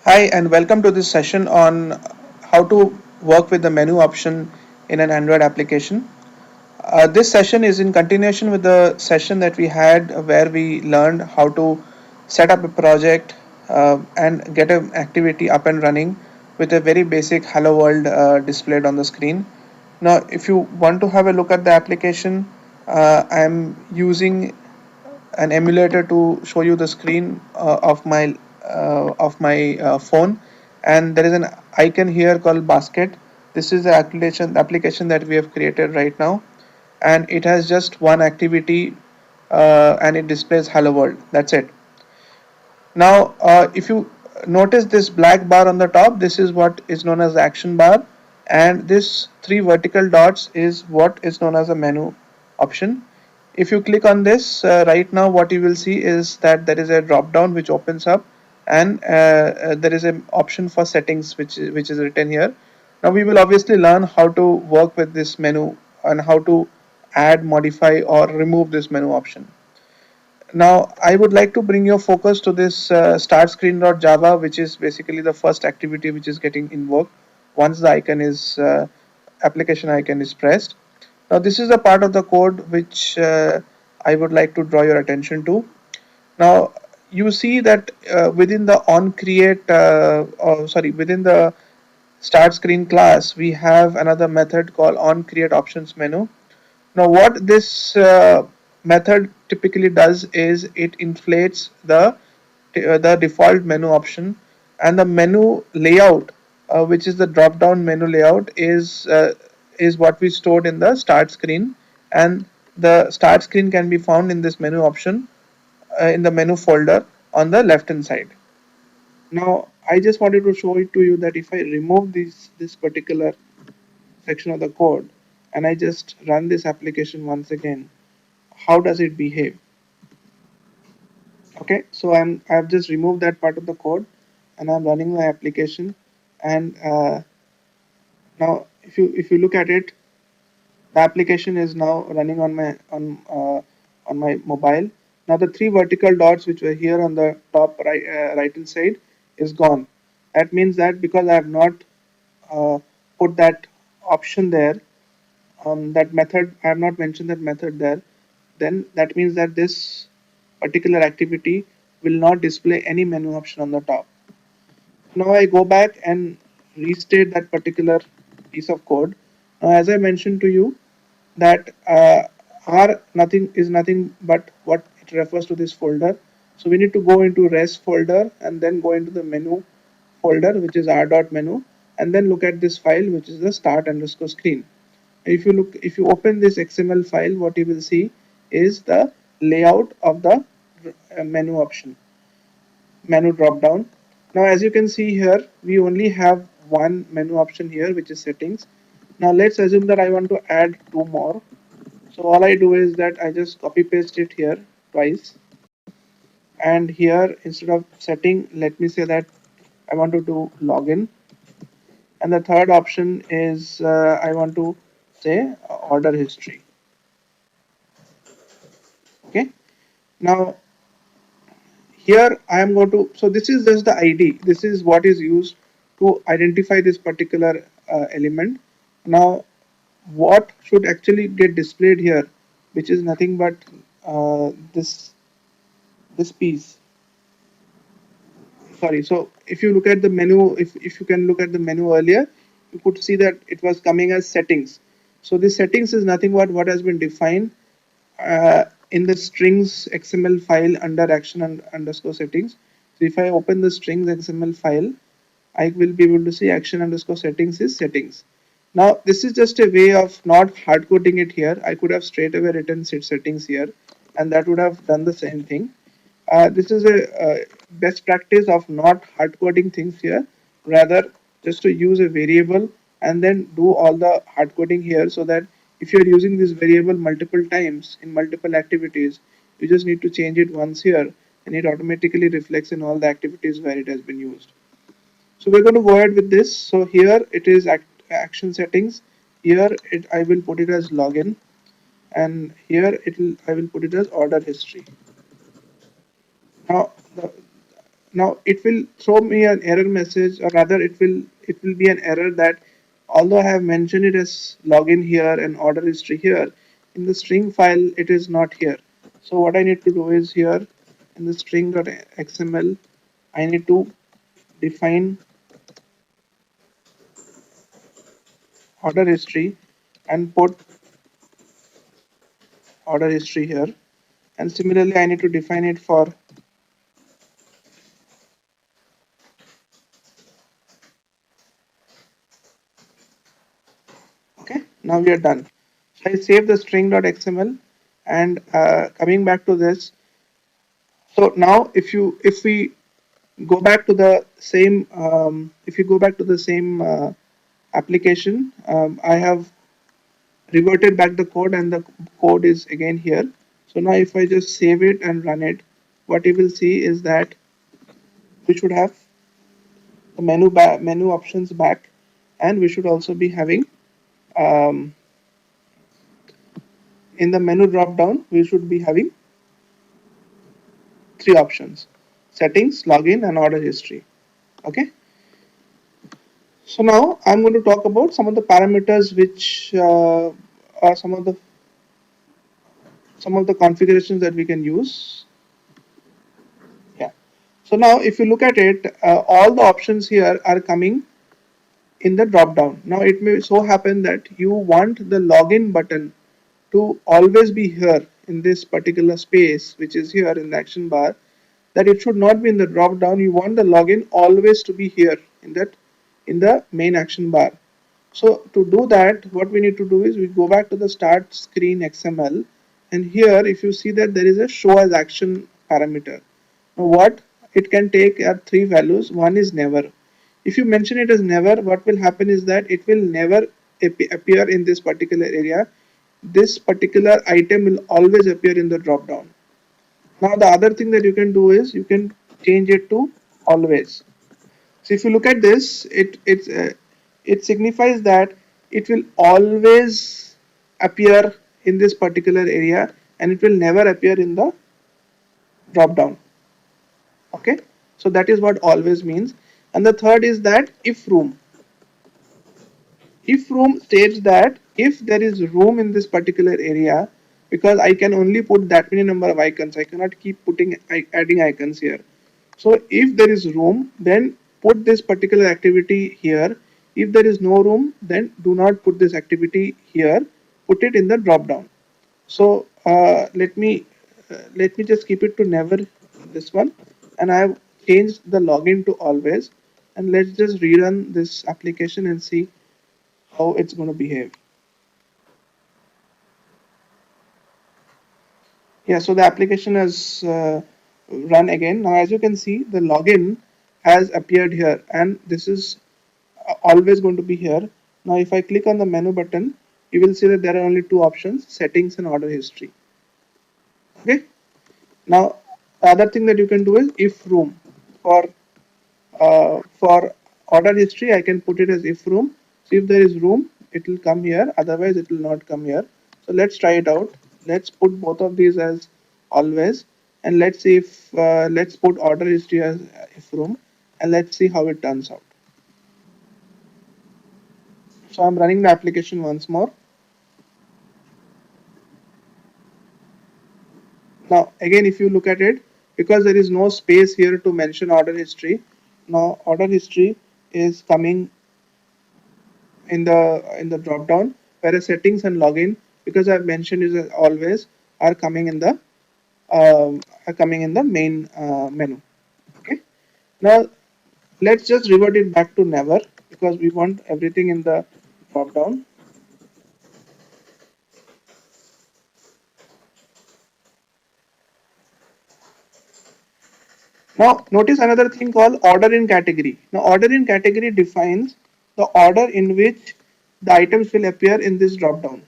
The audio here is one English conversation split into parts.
Hi, and welcome to this session on how to work with the menu option in an Android application. This session is in continuation with the session that we had where we learned how to set up a project and get an activity up and running with a very basic Hello World displayed on the screen. Now, if you want to have a look at the application, I'm using an emulator to show you the screen of my phone, and there is an icon here called basket. This is the application that we have created right now, and it has just one activity, and it displays hello world. That's it. Now, if you notice this black bar on the top, this is what is known as the action bar, and this three vertical dots is what is known as a menu option. If you click on this right now, what you will see is that there is a drop down which opens up, and there is an option for settings which is written here. Now we will obviously learn how to work with this menu and how to add, modify, or remove this menu option. Now, I would like to bring your focus to this start screen.java, which is basically the first activity which is getting invoked once the application icon is pressed. Now, this is a part of the code which I would like to draw your attention to. Now, you see that within the within the start screen class, we have another method called on create options menu. Now, what this method typically does is it inflates the default menu option, and the menu layout, which is the drop down menu layout, is what we stored in the start screen, and the start screen can be found in this menu option in the menu folder on the left hand side. Now, I just wanted to show it to you that if I remove this particular section of the code and I just run this application once again, how does it behave? Okay, so I've just removed that part of the code and I'm running my application, and now if you look at it, the application is now running on my mobile. Now the three vertical dots which were here on the top right hand side is gone. That means that because I have not uh, put that option there, that method, I have not mentioned that method there, then that means that this particular activity will not display any menu option on the top. Now I go back and restate that particular piece of code. Now, as I mentioned to you, that R nothing is nothing but what it refers to this folder. So we need to go into res folder and then go into the menu folder, which is r dot menu, and then look at this file, which is the start underscore screen. If you open this XML file, what you will see is the layout of the menu option, menu drop down. Now, as you can see here, we only have one menu option here, which is settings. Now let's assume that I want to add two more. So all I do is that I just copy paste it here twice, and here instead of setting, let me say that I want to do login, and the third option is I want to say order history. Okay. Now here I am going to, so this is just the ID, this is what is used to identify this particular element. Now what should actually get displayed here, which is nothing but this piece. Sorry, so if you look at the menu, if you can look at the menu earlier, you could see that it was coming as settings. So this settings is nothing but what has been defined in the strings XML file under action and underscore settings. So if I open the strings XML file, I will be able to see action underscore settings is settings. Now this is just a way of not hard coding it here. I could have straight away written set settings here, and that would have done the same thing. This is a best practice of not hard coding things here, rather just to use a variable and then do all the hard coding here, so that if you're using this variable multiple times in multiple activities, you just need to change it once here and it automatically reflects in all the activities where it has been used. So we're going to go ahead with this. So here it is action settings. Here I will put it as login, and here I will put it as order history. Now now it will throw me an error message, or rather it will be an error that although I have mentioned it as login here and order history here, in the string file it is not here. So what I need to do is here in the string.xml I need to define order history and put order history here, and similarly I need to define it for, okay, now we are done. So I save the string.xml, and coming back to this, so now if we go back to the same if you go back to the same application, I have reverted back the code and the code is again here. So now if I just save it and run it, what you will see is that we should have the menu options back, and we should also be having um, in the menu drop down we should be having three options: settings, login, and order history. Okay, so now I'm going to talk about some of the parameters which are some of the configurations that we can use. Yeah. So now if you look at it, all the options here are coming in the drop down. Now it may so happen that you want the login button to always be here in this particular space, which is here in the action bar, that it should not be in the drop down. You want the login always to be here in the main action bar. So to do that, what we need to do is we go back to the start screen XML, and here if you see that there is a show as action parameter. Now what it can take are three values. One is never. If you mention it as never, what will happen is that it will never appear in this particular area. This particular item will always appear in the drop down. Now the other thing that you can do is you can change it to always. So if you look at this, it signifies that it will always appear in this particular area, and it will never appear in the drop down. Okay, so that is what always means. And the third is that if room. If room states that if there is room in this particular area, because I can only put that many number of icons, I cannot keep adding icons here. So if there is room, then put this particular activity here. If there is no room, then do not put this activity here. Put it in the drop down. So let me just keep it to never, this one, and I have changed the login to always. And let's just rerun this application and see how it's going to behave. Yeah, so the application has run again. Now, as you can see, the login has appeared here, and this is always going to be here. Now, if I click on the menu button, you will see that there are only two options: settings and order history. Okay. Now, the other thing that you can do is if room. For order history, I can put it as if room. So if there is room, it will come here. Otherwise, it will not come here. So let's try it out. Let's put both of these as always, and let's see if let's put order history as if room, and let's see how it turns out. So I'm running the application once more. Now again, if you look at it, because there is no space here to mention order history, now order history is coming in the drop down, whereas settings and login, because I've mentioned is always, are coming in the main menu. Okay. Now let's just revert it back to never, because we want everything in the drop down. Now notice another thing called order in category. Now order in category defines the order in which the items will appear in this drop down.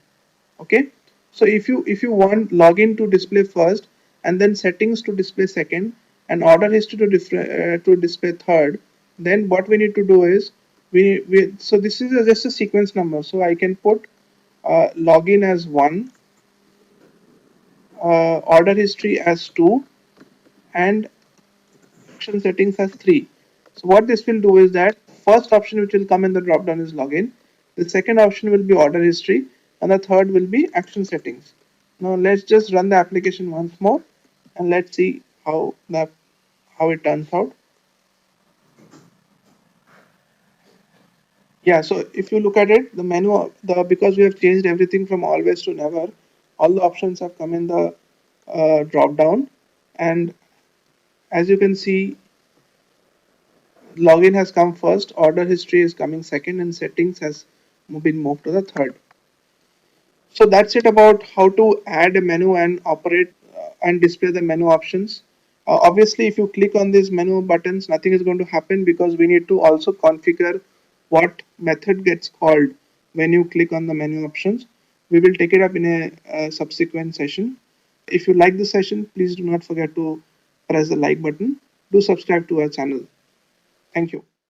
Okay, so if you want login to display first, and then settings to display second, and order history to display third, then what we need to do is we so this is just a sequence number, so I can put login as 1, order history as 2, and action settings as 3. So what this will do is that first option which will come in the drop down is login, the second option will be order history, and the third will be action settings. Now let's just run the application once more and let's see how it turns out. Yeah, so if you look at it, the menu, because we have changed everything from always to never, all the options have come in the drop down, and as you can see, login has come first, order history is coming second, and settings has been moved to the third. So that's it about how to add a menu and operate and display the menu options. Obviously, if you click on these menu buttons, nothing is going to happen because we need to also configure what method gets called when you click on the menu options. We will take it up in a subsequent session. If you like this session, please do not forget to press the like button. Do subscribe to our channel. Thank you.